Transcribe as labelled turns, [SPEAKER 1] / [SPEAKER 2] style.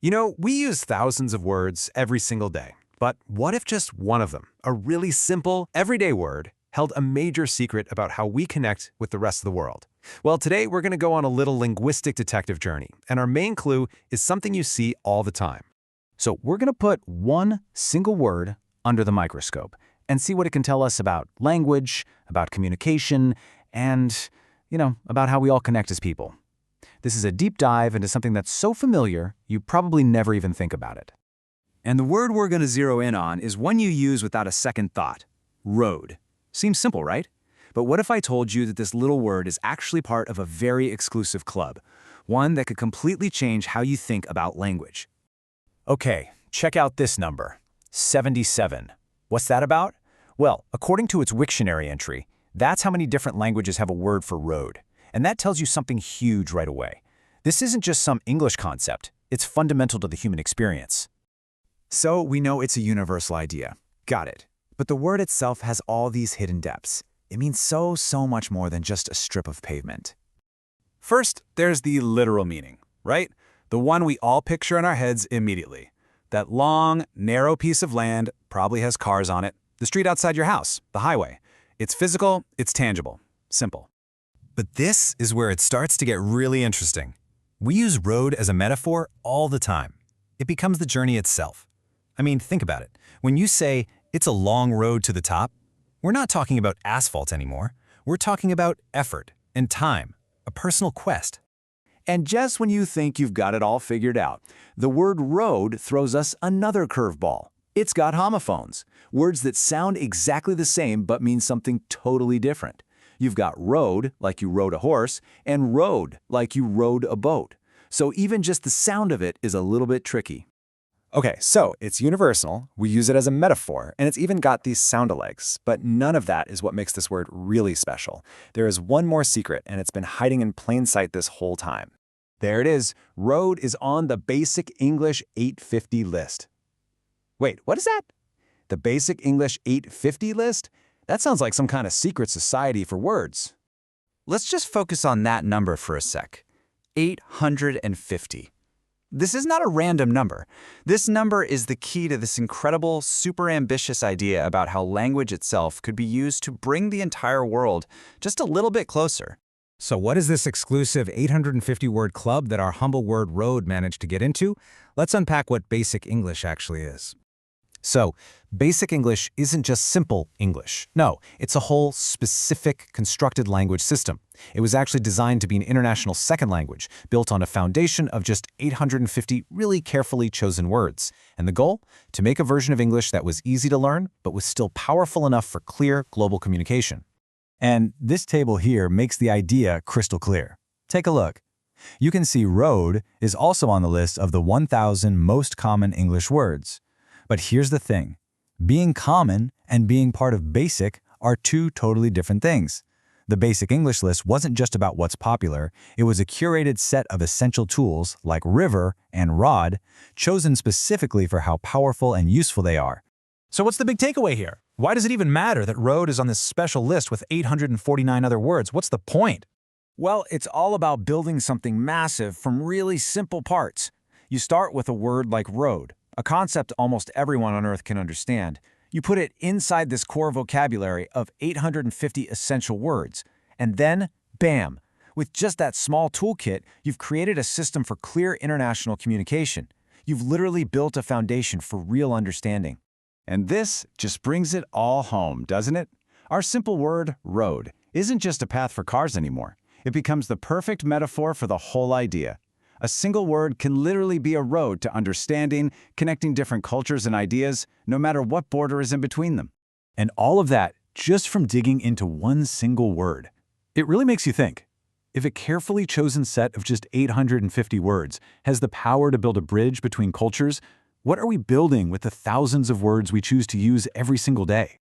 [SPEAKER 1] You know, we use thousands of words every single day. But what if just one of them, a really simple, everyday word, held a major secret about how we connect with the rest of the world? Well, today we're going to go on a little linguistic detective journey, and our main clue is something you see all the time.
[SPEAKER 2] So we're going to put one single word under the microscope and see what it can tell us about language, about communication, and, about how we all connect as people. This is a deep dive into something that's so familiar, you probably never even think about it.
[SPEAKER 3] And the word we're going to zero in on is one you use without a second thought: road. Seems simple, right? But what if I told you that this little word is actually part of a very exclusive club, one that could completely change how you think about language?
[SPEAKER 2] Okay, check out this number, 77. What's that about? Well, according to its Wiktionary entry, that's how many different languages have a word for road. And that tells you something huge right away. This isn't just some English concept, it's fundamental to the human experience.
[SPEAKER 3] So we know it's a universal idea. Got it. But the word itself has all these hidden depths. It means so much more than just a strip of pavement.
[SPEAKER 1] First, there's the literal meaning, right? The one we all picture in our heads immediately. That long, narrow piece of land probably has cars on it. The street outside your house, the highway. It's physical, it's tangible, simple. But this is where it starts to get really interesting. We use road as a metaphor all the time. It becomes the journey itself. I mean, think about it. When you say, it's a long road to the top, we're not talking about asphalt anymore. We're talking about effort and time, a personal quest.
[SPEAKER 2] And just when you think you've got it all figured out, the word road throws us another curveball. It's got homophones, words that sound exactly the same but mean something totally different. You've got road, like you rode a horse, and road, like you rode a boat. So even just the sound of it is a little bit tricky.
[SPEAKER 4] Okay, so it's universal, we use it as a metaphor, and it's even got these sound-alikes, but none of that is what makes this word really special. There is one more secret, and it's been hiding in plain sight this whole time.
[SPEAKER 2] There it is. Road is on the Basic English 850 list. Wait, what is that? The Basic English 850 list? That sounds like some kind of secret society for words.
[SPEAKER 3] Let's just focus on that number for a sec. 850. This is not a random number. This number is the key to this incredible, super ambitious idea about how language itself could be used to bring the entire world just a little bit closer.
[SPEAKER 1] So what is this exclusive 850-word club that our humble word road managed to get into? Let's unpack what Basic English actually is. So, Basic English isn't just simple English. No, it's a whole specific constructed language system. It was actually designed to be an international second language, built on a foundation of just 850 really carefully chosen words. And the goal? To make a version of English that was easy to learn, but was still powerful enough for clear global communication. And this table here makes the idea crystal clear. Take a look. You can see road is also on the list of the 1,000 most common English words. But here's the thing. Being common and being part of basic are two totally different things. The Basic English list wasn't just about what's popular, it was a curated set of essential tools like river and rod, chosen specifically for how powerful and useful they are.
[SPEAKER 5] So what's the big takeaway here? Why does it even matter that road is on this special list with 849 other words? What's the point?
[SPEAKER 2] Well, it's all about building something massive from really simple parts. You start with a word like road, a concept almost everyone on Earth can understand. You put it inside this core vocabulary of 850 essential words. And then, bam! With just that small toolkit, you've created a system for clear international communication. You've literally built a foundation for real understanding. And this just brings it all home, doesn't it? Our simple word, road, isn't just a path for cars anymore. It becomes the perfect metaphor for the whole idea. A single word can literally be a road to understanding, connecting different cultures and ideas, no matter what border is in between them. And all of that just from digging into one single word. It really makes you think. If a carefully chosen set of just 850 words has the power to build a bridge between cultures, what are we building with the thousands of words we choose to use every single day?